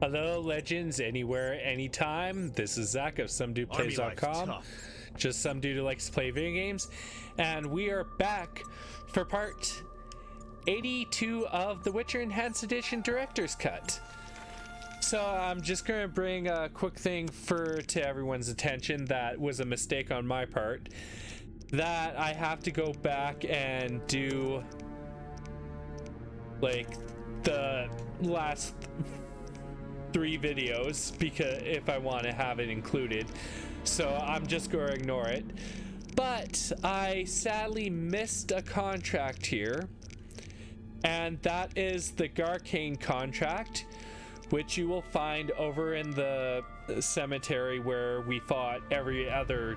Hello, legends, anywhere, anytime. This is Zach of SomeDudePlays.com. Just some dude who likes to play video games. And we are back for part 82 of The Witcher Enhanced Edition Director's Cut. So I'm just going to bring a quick thing to everyone's attention that was a mistake on my part. That I have to go back and do like the last 3 videos because if I want to have it included, so I'm just going to ignore it. But I sadly missed a contract here, and that is the Garcane contract, which you will find over in the cemetery where we fought every other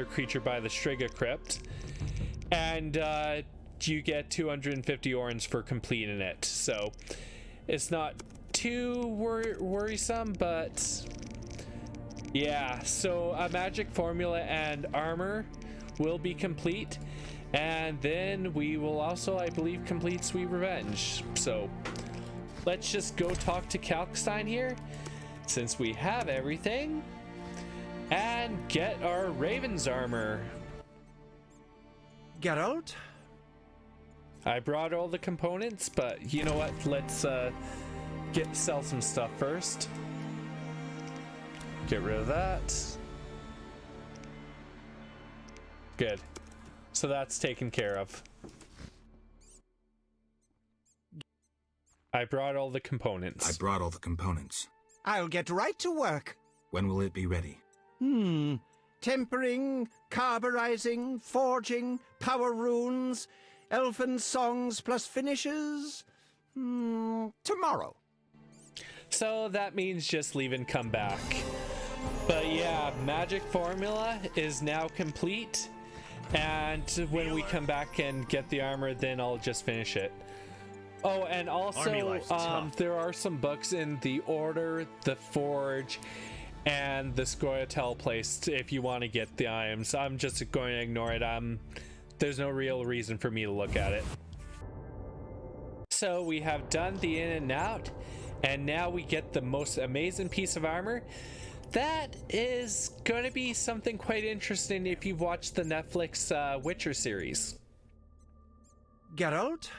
creature by the Striga Crypt, and you get 250 orns for completing it. So it's not too worrisome, but yeah. So a magic formula and armor will be complete, and then we will also, I believe, complete Sweet Revenge. So let's just go talk to Kalkstein here, since we have everything, and get our Raven's armor. Geralt? I brought all the components, but you know what? Let's sell some stuff first. Get rid of that. Good. So that's taken care of. I brought all the components. I'll get right to work. When will it be ready? Tempering, carburizing, forging, power runes, elfin songs plus finishes. Tomorrow. So that means just leave and come back. But yeah, magic formula is now complete, and when we come back and get the armor, then I'll just finish it. Oh, and also there are some books in the Order, the Forge, and the Scoia'tael place if you want to get the items. I'm just going to ignore it. There's no real reason for me to look at it. So we have done the in and out, and now we get the most amazing piece of armor. That is going to be something quite interesting if you've watched the Netflix Witcher series. Geralt?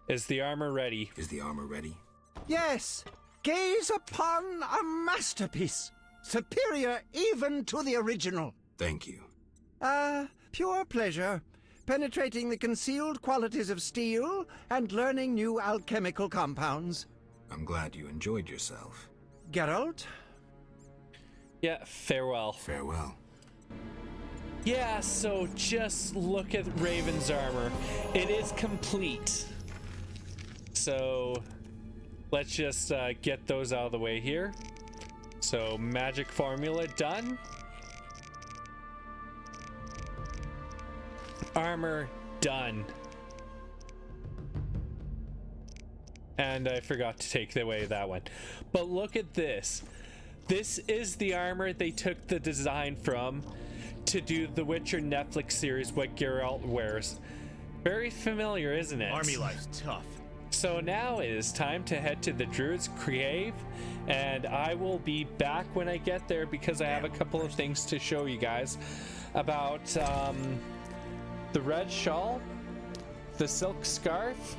Is the armor ready? Yes! Gaze upon a masterpiece, superior even to the original. Thank you. Pure pleasure, penetrating the concealed qualities of steel and learning new alchemical compounds. I'm glad you enjoyed yourself. Geralt? Yeah, farewell. Farewell. Yeah, so just look at Raven's armor. It is complete. So let's just get those out of the way here. So magic formula done. Armor done. And I forgot to take away that one. But look at this. This is the armor they took the design from to do the Witcher Netflix series, what Geralt wears. Very familiar, isn't it? Army life's tough. So now it is time to head to the Druids Cave, and I will be back when I get there because I have a couple of things to show you guys about the red shawl, the silk scarf,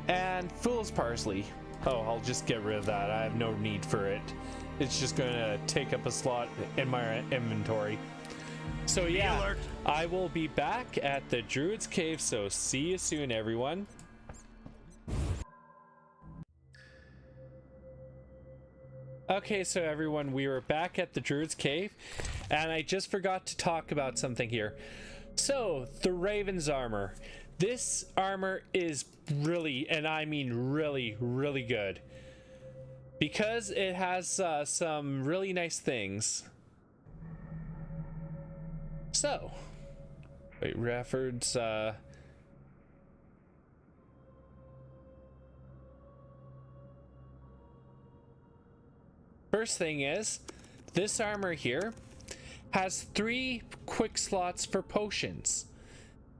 and fool's parsley. Oh, I'll just get rid of that. I have no need for it. It's just going to take up a slot in my inventory. So yeah, I will be back at the Druids Cave, so see you soon, everyone. Okay, so everyone, we were back at the Druids Cave, and I just forgot to talk about something here. So, the Raven's armor. This armor is really, and I mean really, really good, because it has some really nice things. So, White Raffard's first thing is, this armor here has 3 quick slots for potions.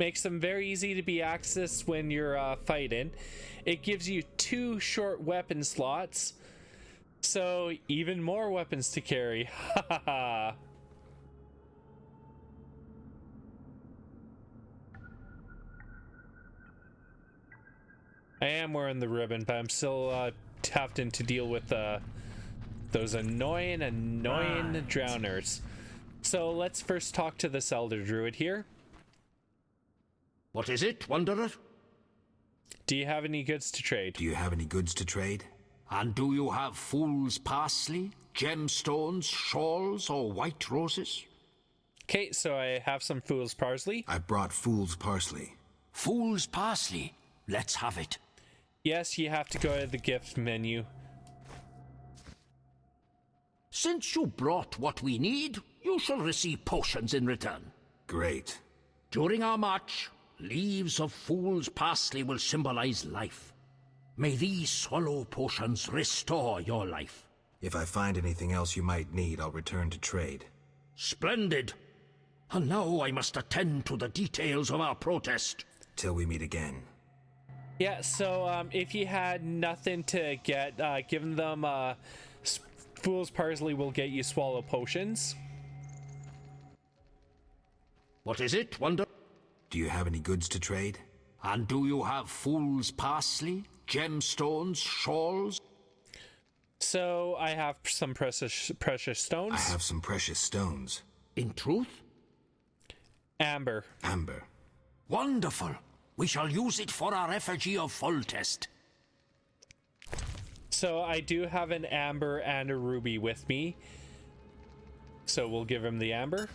Makes them very easy to be accessed when you're fighting. It gives you 2 short weapon slots, so even more weapons to carry. Ha ha ha. I am wearing the ribbon, but I'm still having to deal with those annoying drowners. So let's first talk to this elder druid here. What is it, Wanderer? Do you have any goods to trade? Do you have any goods to trade? And do you have fool's parsley, gemstones, shawls, or white roses? Okay, so I have some fool's parsley. I brought fool's parsley. Fool's parsley? Let's have it. Yes, you have to go to the gift menu. Since you brought what we need, you shall receive potions in return. Great. During our march, leaves of fool's parsley will symbolize life. May these swallow potions restore your life. If I find anything else you might need, I'll return to trade. Splendid. And now I must attend to the details of our protest. Till we meet again. Yeah, so if you had nothing to get, giving them fool's parsley will get you swallow potions. What is it, Wonder? Do you have any goods to trade? And do you have fool's parsley, gemstones, shawls? So I have some precious stones. I have some precious stones. In truth? Amber. Amber. Wonderful. We shall use it for our effigy of Foltest. So I do have an amber and a ruby with me. So we'll give him the amber.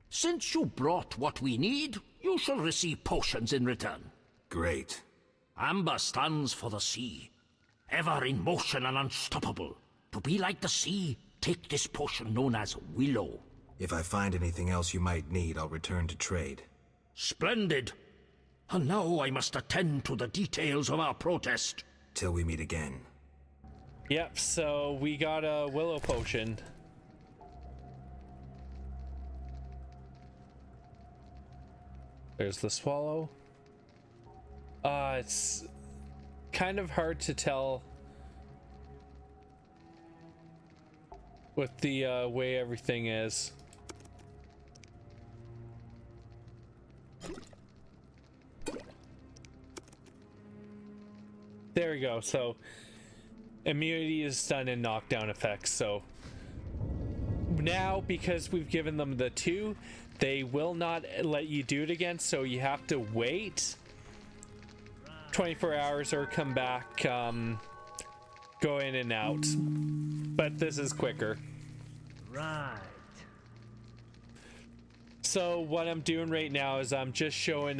Since you brought what we need, you shall receive potions in return. Great. Amber stands for the sea. Ever in motion and unstoppable. To be like the sea, take this potion known as Willow. If I find anything else you might need, I'll return to trade. Splendid. And now I must attend to the details of our protest. Till we meet again. Yep, so we got a willow potion. There's the swallow. It's kind of hard to tell with the way everything is. There we go. So immunity is done in knockdown effects. So now, because we've given them the 2, they will not let you do it again. So you have to wait 24 hours or come back, go in and out. But this is quicker. Right. So what I'm doing right now is I'm just showing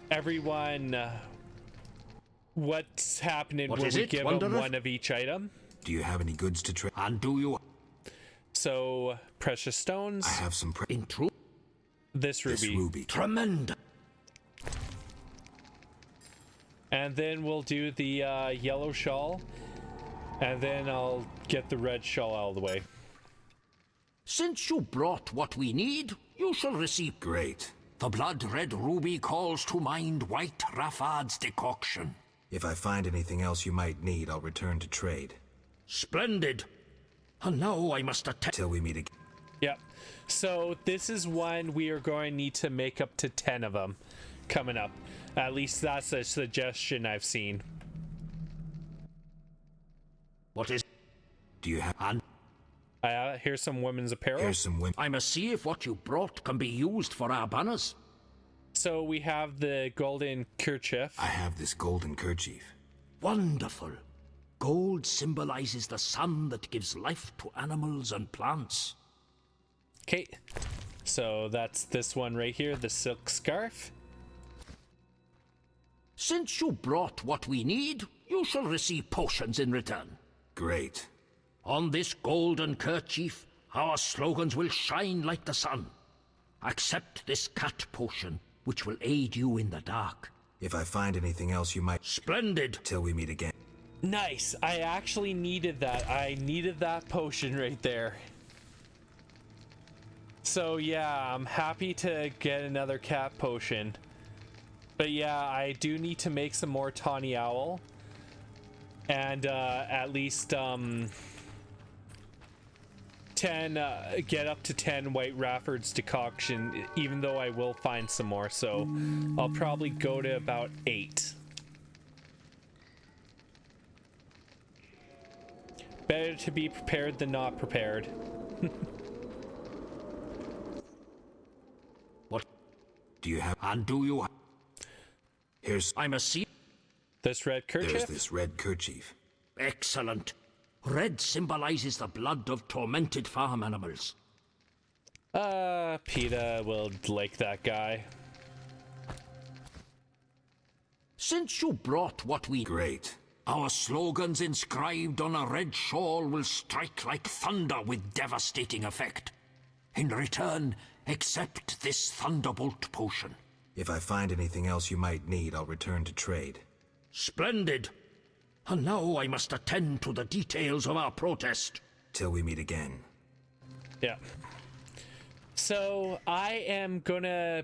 everyone what's happening when we give them one of each item. Do you have any goods to trade? And do you... So precious stones. I have some In truth? This ruby. This ruby. Tremendous. And then we'll do the yellow shawl. And then I'll get the red shawl out of the way. Since you brought what we need, you shall receive... Great. The blood-red ruby calls to mind White Raffard's decoction. If I find anything else you might need, I'll return to trade. Splendid. And now I must attend... Till we meet again. Yep. So this is one we are going to need to make up to 10 of them coming up. At least that's a suggestion I've seen. What is... Do you have... And Here's some women's apparel. Here's some women. I must see if what you brought can be used for our banners. So we have the golden kerchief. I have this golden kerchief. Wonderful. Gold symbolizes the sun that gives life to animals and plants. Okay. So that's this one right here, the silk scarf. Since you brought what we need, you shall receive potions in return. Great. On this golden kerchief, our slogans will shine like the sun. Accept this cat potion, which will aid you in the dark. If I find anything else you might... Splendid. Till we meet again. Nice. I actually needed that. I needed that potion right there. So yeah, I'm happy to get another cat potion. But yeah, I do need to make some more tawny owl. And at least 10 get up to 10 White Raffard's decoction, even though I will find some more, so I'll probably go to about 8. Better to be prepared than not prepared. What Do you have... and do you? Here's... I'm a sea. This red kerchief? There's this red kerchief. Excellent. Red symbolizes the blood of tormented farm animals. PETA will like that guy. Since you brought what we... Great. Our slogans inscribed on a red shawl will strike like thunder with devastating effect. In return, accept this thunderbolt potion. If I find anything else you might need, I'll return to trade. Splendid. And now I must attend to the details of our protest. Till we meet again. Yeah. So I am gonna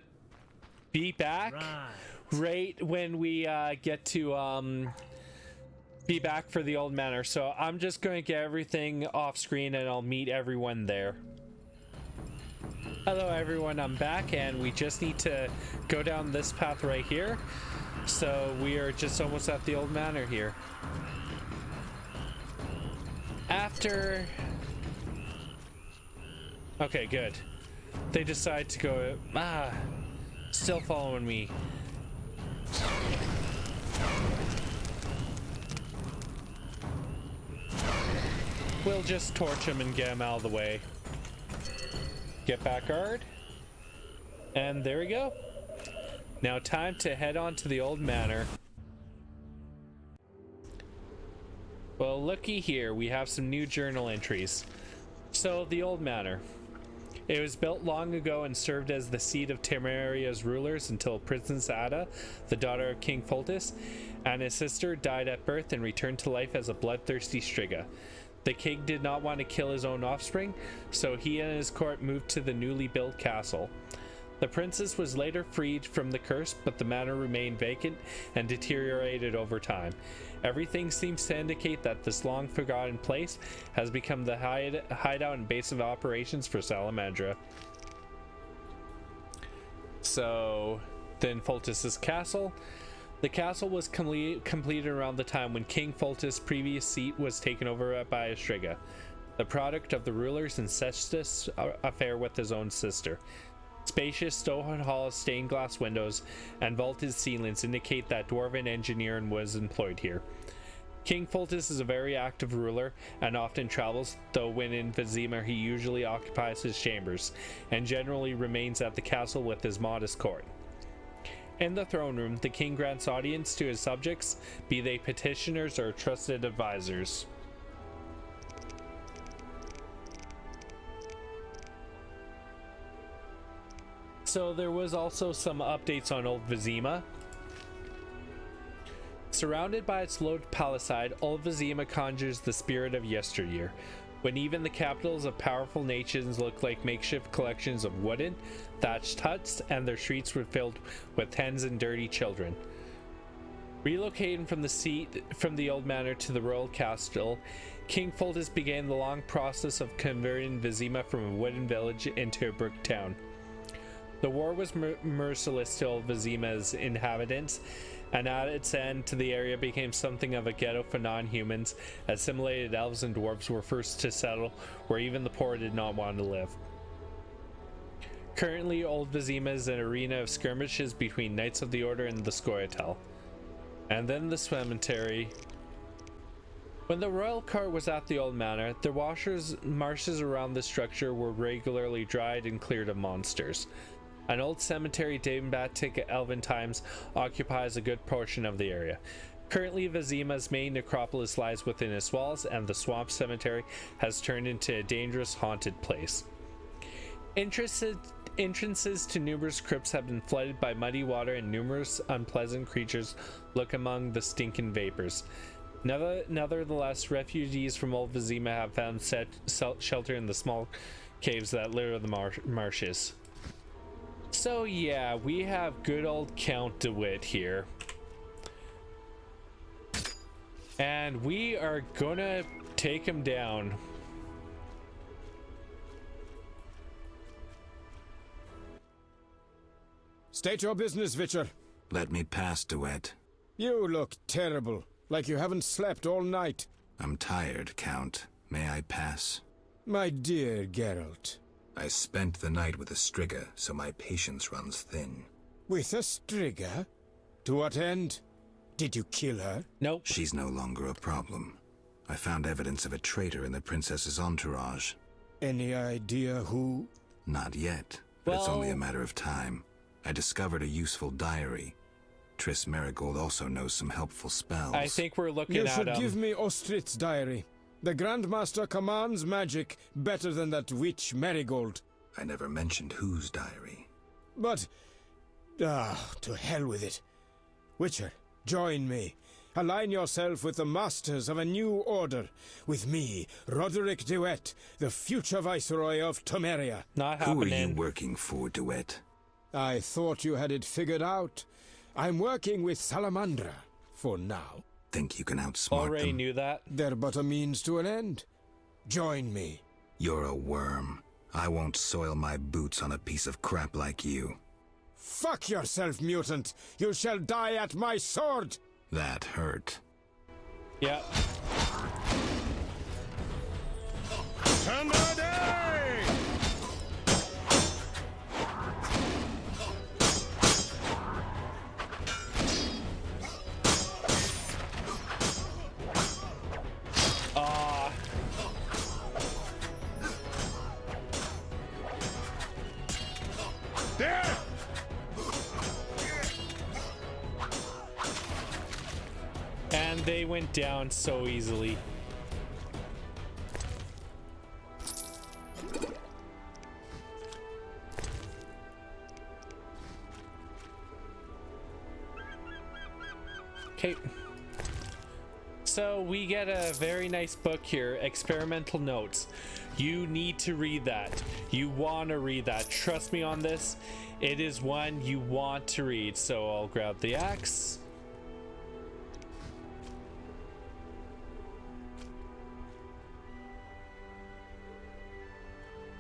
be back right when we get to be back for the Old Manor. So I'm just gonna get everything off screen and I'll meet everyone there. Hello everyone, I'm back and we just need to go down this path right here. So we are just almost at the Old Manor here. After... Okay, good. They decide to go... still following me. We'll just torch him and get him out of the way. Get back guard. And there we go. Now time to head on to the Old Manor. Well, looky here, we have some new journal entries. So, the Old Manor. It was built long ago and served as the seat of Temeria's rulers until Princess Ada, the daughter of King Foltest, and his sister died at birth and returned to life as a bloodthirsty Striga. The king did not want to kill his own offspring, so he and his court moved to the newly built castle. The princess was later freed from the curse, but the manor remained vacant and deteriorated over time. Everything seems to indicate that this long-forgotten place has become the hideout and base of operations for Salamandra. So, then Foltest's castle. The castle was completed around the time when King Foltest's previous seat was taken over by Striga, the product of the ruler's incestuous affair with his own sister. Spacious stone hall stained glass windows and vaulted ceilings indicate that dwarven engineering was employed here. King Foltest is a very active ruler and often travels, though when in Vizima he usually occupies his chambers and generally remains at the castle with his modest court. In the throne room, the king grants audience to his subjects, be they petitioners or trusted advisors. So there was also some updates on Old Vizima. Surrounded by its low palisade, Old Vizima conjures the spirit of yesteryear, when even the capitals of powerful nations looked like makeshift collections of wooden, thatched huts, and their streets were filled with hens and dirty children. Relocating from the Old Manor to the royal castle, King Foltest began the long process of converting Vizima from a wooden village into a brick town. The war was merciless to Old Vizima's inhabitants, and at its end the area became something of a ghetto for non-humans. Assimilated elves and dwarves were first to settle where even the poor did not want to live. Currently, Old Vizima is an arena of skirmishes between Knights of the Order and the Scoia'tael. And then the cemetery. When the royal court was at the Old Manor, the marshes around the structure were regularly dried and cleared of monsters. An old cemetery dating back to Elven times occupies a good portion of the area. Currently, Vizima's main necropolis lies within its walls, and the swamp cemetery has turned into a dangerous, haunted place. Entrances to numerous crypts have been flooded by muddy water, and numerous unpleasant creatures lurk among the stinking vapors. Nevertheless, refugees from Old Vizima have found shelter in the small caves that litter the marshes. So yeah, we have good old Count DeWitt here. And we are gonna take him down. State your business, Witcher. Let me pass, Duet. You look terrible, like you haven't slept all night. I'm tired, Count. May I pass? My dear Geralt. I spent the night with a Striga, so my patience runs thin. With a Striga? To what end? Did you kill her? Nope. She's no longer a problem. I found evidence of a traitor in the princess's entourage. Any idea who? Not yet, but it's only a matter of time. I discovered a useful diary. Triss Marigold also knows some helpful spells. I think we're looking You at should give me Ostrit's diary. The Grandmaster commands magic better than that witch Marigold. I never mentioned whose diary. But, to hell with it. Witcher, join me. Align yourself with the masters of a new order. With me, Roderick DeWitt, the future Viceroy of Temeria. Not Who happening. are you working for, Duet? I thought you had it figured out. I'm working with Salamandra, for now. Think you can outsmart Already them? knew that. They're but a means to an end. Join me. You're a worm. I won't soil my boots on a piece of crap like you. Fuck yourself, mutant! You shall die at my sword! That hurt. Yeah. Somebody! There! And they went down so easily. Okay. So we get a very nice book here, Experimental Notes. You need to read that. You want to read that. Trust me on this. It is one you want to read. So I'll grab the axe.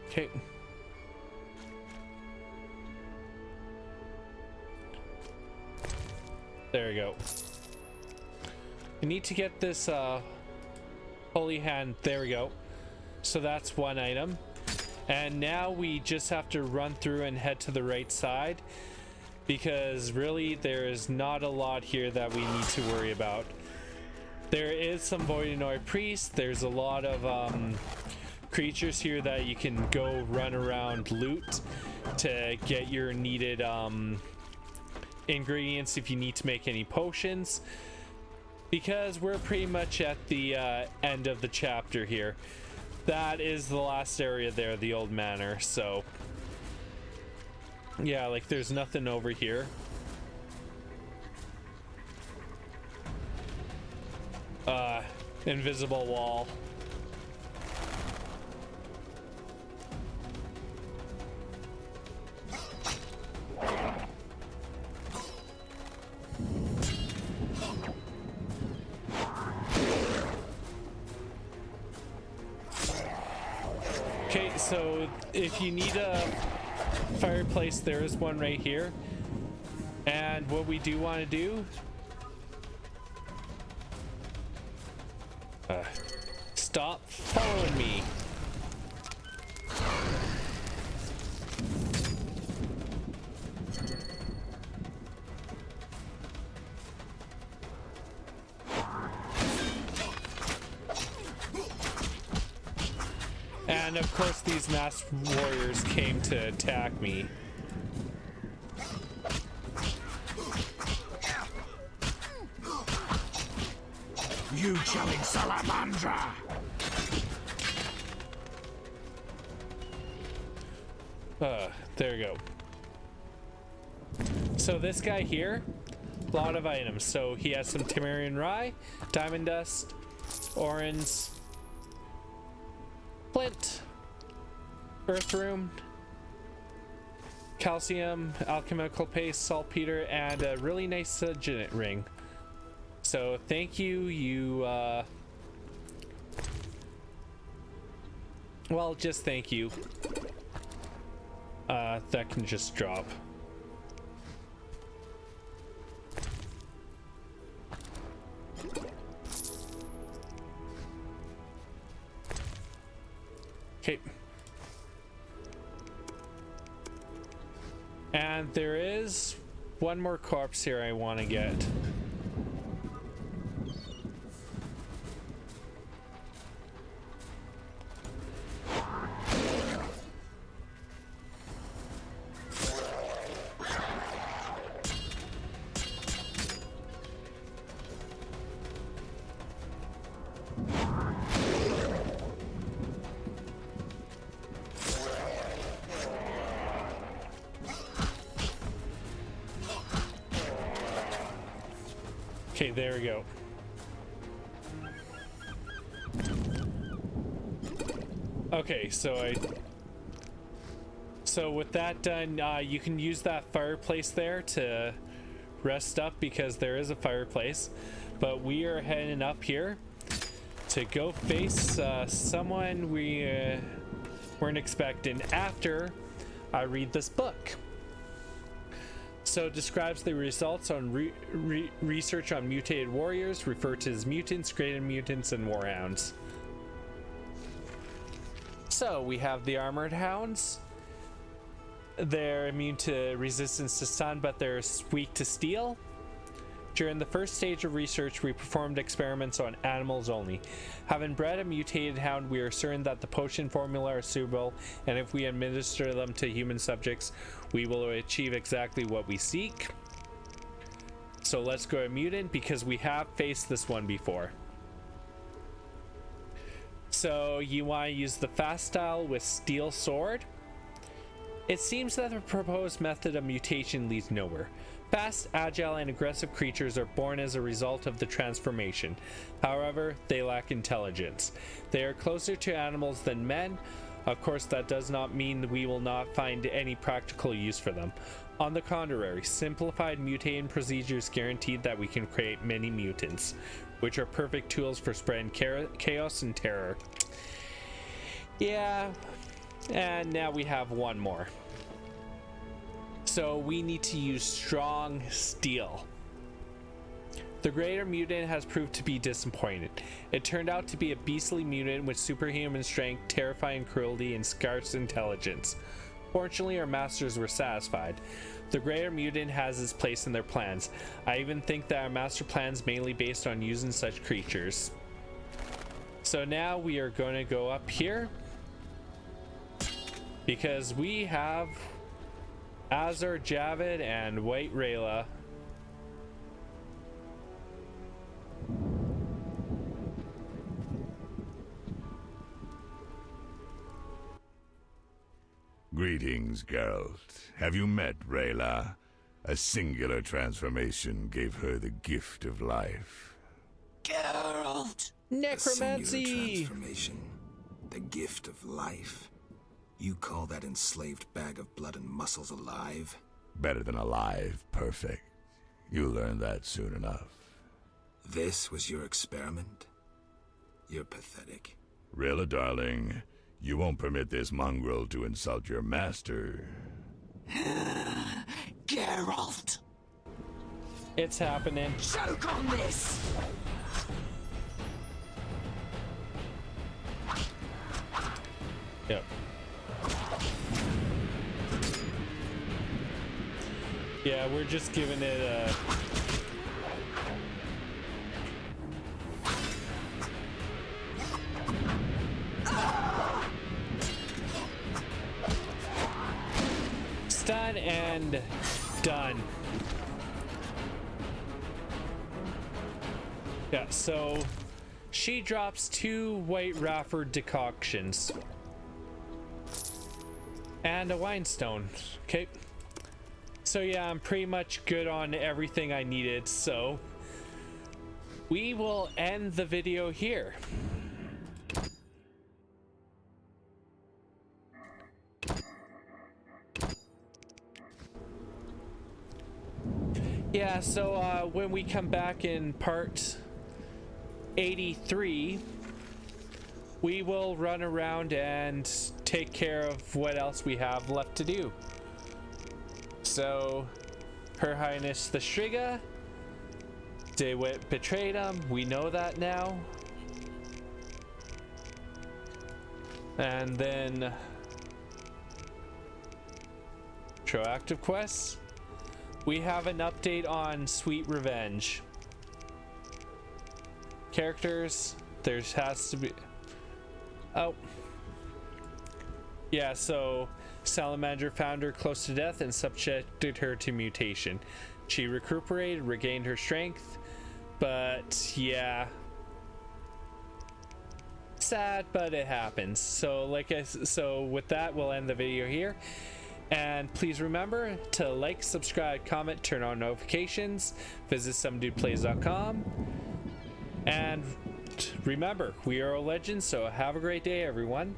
Okay. There we go. We need to get this holy hand. There we go. So that's one item. And now we just have to run through and head to the right side, because really there is not a lot here that we need to worry about. There is some Voidenoir priests. There's a lot of creatures here that you can go run around loot to get your needed ingredients if you need to make any potions, because we're pretty much at the end of the chapter here. That is the last area there, the Old Manor. So yeah, like there's nothing over here. Invisible wall. Okay, so if you need a fireplace, there is one right here. And what we do want to do, stop following me. And of course these masked warriors came to attack me. You chilling salamandra! There we go. So this guy here, a lot of items. So he has some Temerian rye, diamond dust, orange, flint, earth room, calcium, alchemical paste, saltpeter, and a really nice signet ring. So thank you, well, just thank you. That can just drop. Okay. And there is one more corpse here I want to get. Okay, there we go. Okay, so with that done, you can use that fireplace there to rest up because there is a fireplace. But we are heading up here to go face someone we weren't expecting after I read this book. So it describes the results on research on mutated warriors, referred to as mutants, graded mutants, and warhounds. So we have the armored hounds. They're immune to resistance to stun, but they're weak to steel. During the first stage of research, we performed experiments on animals only. Having bred a mutated hound, we are certain that the potion formula are suitable, and if we administer them to human subjects, we will achieve exactly what we seek. So let's go to mutant, because we have faced this one before. So you want to use the fast style with steel sword. It seems that the proposed method of mutation leads nowhere. Fast, agile, and aggressive creatures are born as a result of the transformation. However, they lack intelligence. They are closer to animals than men. Of course, that does not mean we will not find any practical use for them. On the contrary, simplified mutating procedures guarantee that we can create many mutants, which are perfect tools for spreading chaos and terror. Yeah, and now we have one more. So we need to use strong steel. The greater mutant has proved to be disappointed. It turned out to be a beastly mutant with superhuman strength, terrifying cruelty, and scarce intelligence. Fortunately, our masters were satisfied. The greater mutant has its place in their plans. I even think that our master plan's mainly based on using such creatures. So now we are going to go up here, because we have Azor, Javid, and White Raffard. Greetings, Geralt. Have you met Raffard? A singular transformation gave her the gift of life. Geralt! Necromancy! A singular transformation. The gift of life. You call that enslaved bag of blood and muscles alive? Better than alive, perfect. You'll learn that soon enough. This was your experiment? You're pathetic. Rilla, darling, you won't permit this mongrel to insult your master. Geralt! It's happening. Choke on this! Yep. Yeah, we're just giving it a... Stun and done. Yeah, so she drops 2 White Raffard decoctions. And a wine stone. Okay. So yeah, I'm pretty much good on everything I needed, so we will end the video here. Yeah, so when we come back in part 83, we will run around and take care of what else we have left to do. So, Her Highness the Striga, DeWitt betrayed him, we know that now. And then proactive quests. We have an update on Sweet Revenge. Characters, there has to be... Oh. Yeah, so Salamander found her close to death and subjected her to mutation. She recuperated, regained her strength, but yeah. Sad, but it happens. So so with that, we'll end the video here. And please remember to like, subscribe, comment, turn on notifications, visit somedudeplays.com, and remember, we are all legends, so have a great day, everyone.